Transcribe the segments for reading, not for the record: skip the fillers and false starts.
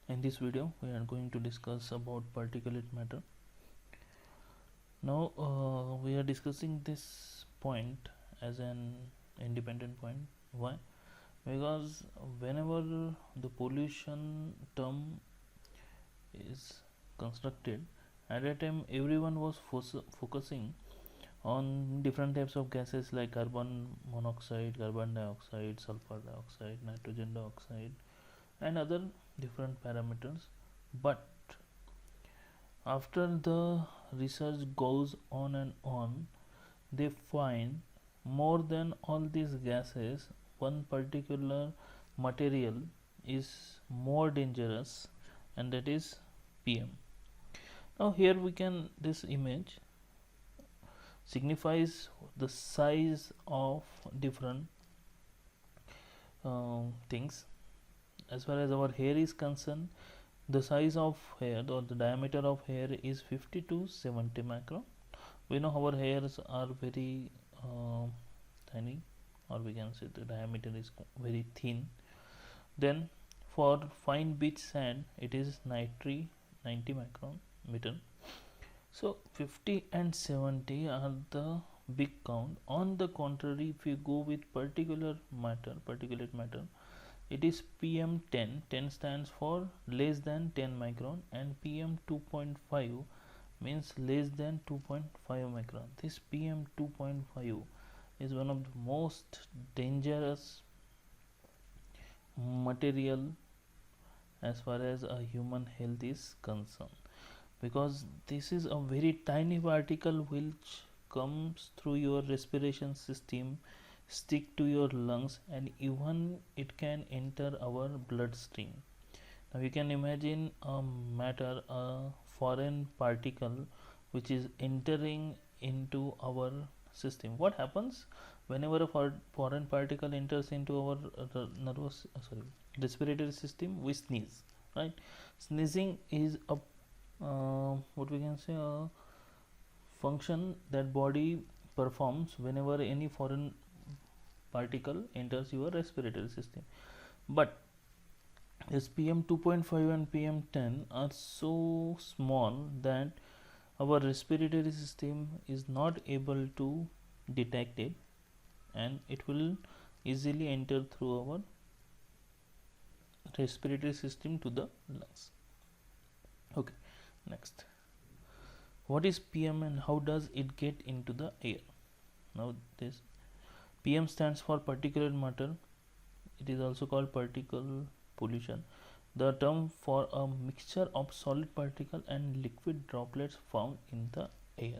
In this video we are going to discuss about particulate matter. Now we are discussing this point as an independent point. Why? Because whenever the pollution term is constructed, at that time everyone was focusing on different types of gases like carbon monoxide, carbon dioxide, sulfur dioxide, nitrogen dioxide, and other different parameters. But after the research goes on and on, they find more than all these gases, one particular material is more dangerous, and that is PM. Now here we can, this image signifies the size of different things. As far as our hair is concerned, the size of hair or the diameter of hair is 50 to 70 micron. We know our hairs are very tiny, or we can say the diameter is very thin. Then for fine beach sand it is 90 micron meter. So 50 and 70 are the big count. On the contrary, if you go with particulate matter, it is PM10. 10 stands for less than 10 micron, and PM 2.5 means less than 2.5 micron. This PM 2.5 is one of the most dangerous material as far as a human health is concerned, because this is a very tiny particle which comes through your respiration system, stick to your lungs, and even it can enter our bloodstream. Now you can imagine a matter, a foreign particle which is entering into our system. What happens whenever a foreign particle enters into our respiratory system? We sneeze, right? Sneezing is a what we can say, a function that body performs whenever any foreign particle enters your respiratory system. But this PM 2.5 and PM 10 are so small that our respiratory system is not able to detect it, and it will easily enter through our respiratory system to the lungs. Okay, next, what is PM and how does it get into the air? Now this PM stands for particulate matter. It is also called particle pollution, the term for a mixture of solid particle and liquid droplets found in the air.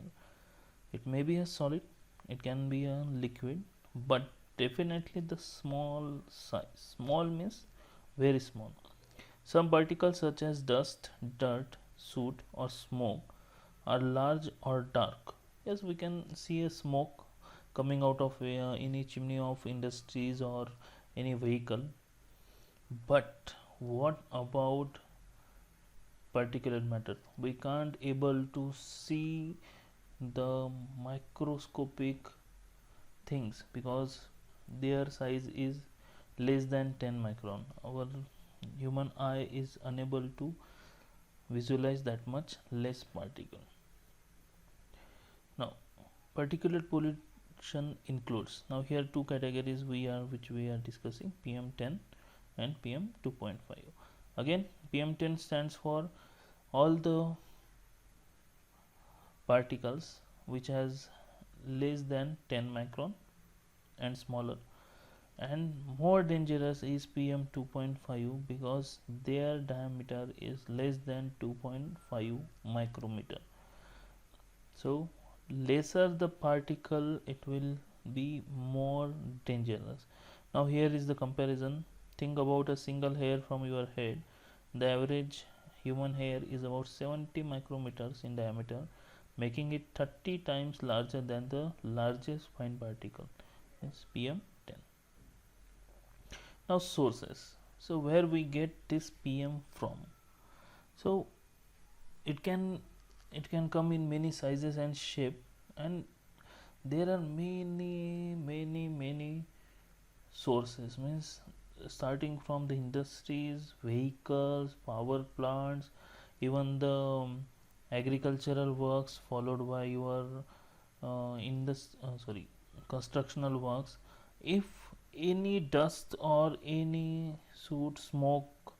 It may be a solid, it can be a liquid, but definitely the small size. Small means very small. Some particles such as dust, dirt, soot or smoke are large or dark. Yes, we can see a smoke coming out of any chimney of industries or any vehicle. But what about particulate matter? We can't able to see the microscopic things because their size is less than 10 micron. Our human eye is unable to visualize that much less particle. Now particulate pollution includes, now here two categories which we are discussing, PM10 and PM 2.5. Again, PM10 stands for all the particles which has less than 10 micron and smaller, and more dangerous is PM 2.5 because their diameter is less than 2.5 micrometer. So lesser the particle, it will be more dangerous. Now here is the comparison. Think about a single hair from your head. The average human hair is about 70 micrometers in diameter, making it 30 times larger than the largest fine particle, is PM10. Now sources. So where we get this PM from? So it can come in many sizes and shape, and there are many sources. Means starting from the industries, vehicles, power plants, even the agricultural works, followed by your in this sorry constructional works. If any dust or any soot smoke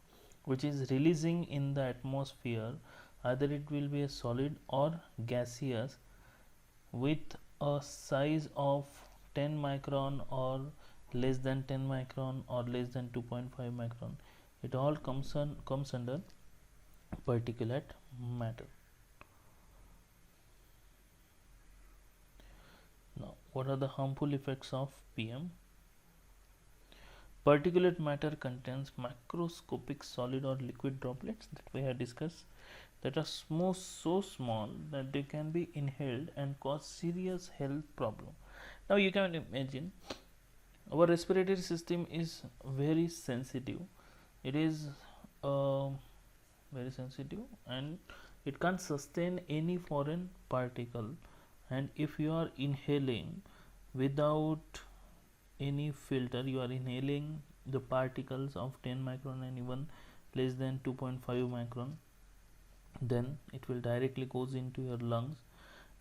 which is releasing in the atmosphere, either it will be a solid or gaseous with a size of 10 micron or less than 10 micron or less than 2.5 micron, it all comes under particulate matter. Now, what are the harmful effects of PM? Particulate matter contains macroscopic solid or liquid droplets that we have discussed that are so small that they can be inhaled and cause serious health problem. Now you can imagine our respiratory system is very sensitive. It is very sensitive and it can't sustain any foreign particle, and if you are inhaling without any filter, you are inhaling the particles of 10 micron and even less than 2.5 micron, then it will directly goes into your lungs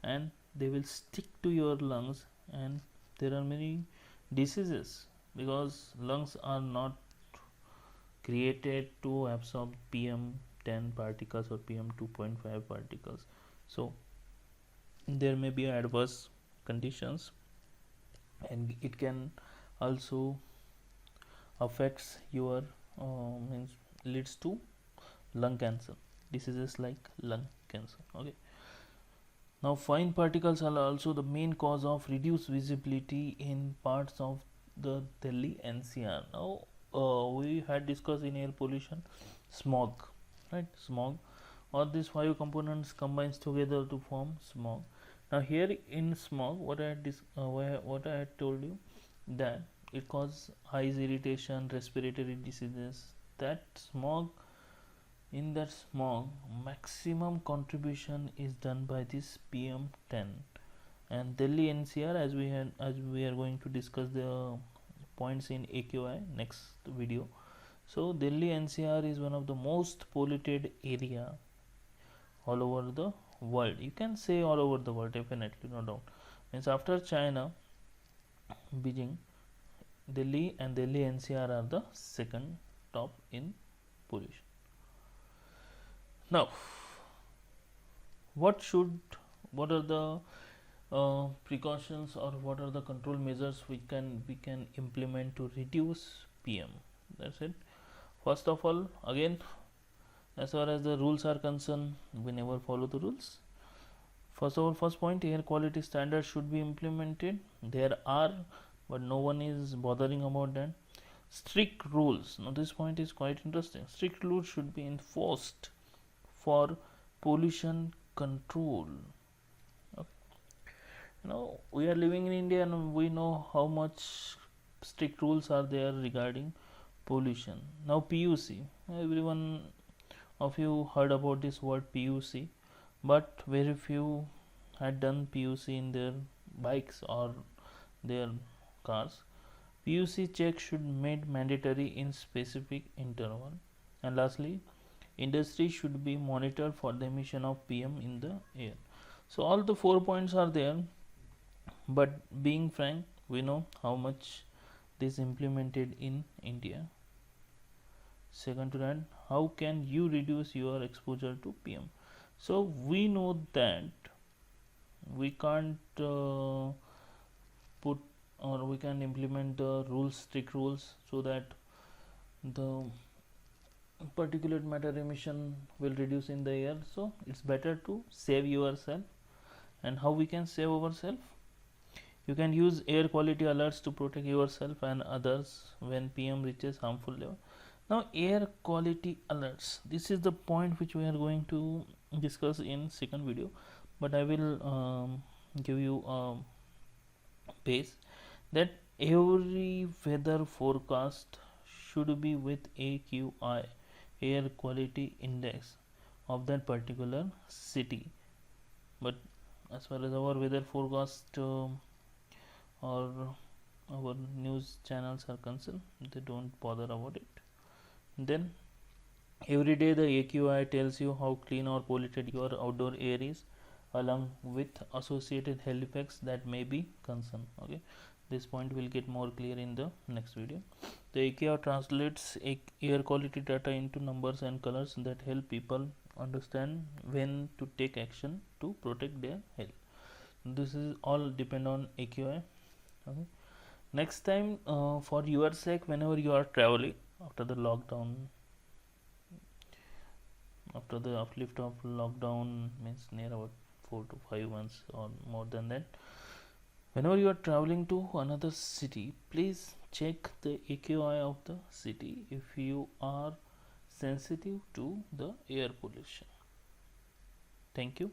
and they will stick to your lungs, and there are many diseases because lungs are not created to absorb PM10 particles or PM2.5 particles. So there may be adverse conditions, and it can also affects your means leads to lung cancer, diseases like lung cancer. Okay, now fine particles are also the main cause of reduced visibility in parts of the Delhi NCR. Now we had discussed in air pollution smog, right? Smog, all these five components combines together to form smog. Now here in smog, what I had told you, that it causes eyes irritation, respiratory diseases. That smog, in that smog, maximum contribution is done by this PM10 and Delhi NCR, as we are going to discuss the points in AQI next video. So Delhi NCR is one of the most polluted area all over the world. You can say all over the world, definitely, no doubt. Means after China, Beijing, Delhi and Delhi NCR are the second top in pollution. Now, what are the precautions or what are the control measures we can implement to reduce PM? That's it. First of all, again, as far as the rules are concerned, we never follow the rules. First of all, first point, air quality standards should be implemented. There are, but no one is bothering about that. Strict rules. Now this point is quite interesting. Strict rules should be enforced for pollution control. Okay. Now we are living in India and we know how much strict rules are there regarding pollution. Now PUC, everyone of you heard about this word PUC, but very few had done PUC in their bikes or their cars. PUC check should be made mandatory in specific interval. And lastly, industry should be monitored for the emission of PM in the air. So all the 4 points are there, but being frank, we know how much this implemented in India. Second to that, how can you reduce your exposure to PM? So we know that we can't put or we can implement the rules, strict rules, so that the particulate matter emission will reduce in the air. So it's better to save yourself. And how we can save ourselves? You can use air quality alerts to protect yourself and others when PM reaches harmful level. Now air quality alerts, this is the point which we are going to discuss in second video, but I will give you a base that every weather forecast should be with AQI, air quality index, of that particular city. But as far as our weather forecast or our news channels are concerned, they don't bother about it. Then every day the AQI tells you how clean or polluted your outdoor air is, along with associated health effects that may be concerned. Okay, this point will get more clear in the next video. The AQI translates air quality data into numbers and colors that help people understand when to take action to protect their health. This is all depend on AQI. Okay. Next time, for your sake, whenever you are traveling after the lockdown, after the uplift of lockdown, means near about 4 to 5 months or more than that, whenever you are traveling to another city, please check the AQI of the city if you are sensitive to the air pollution. Thank you.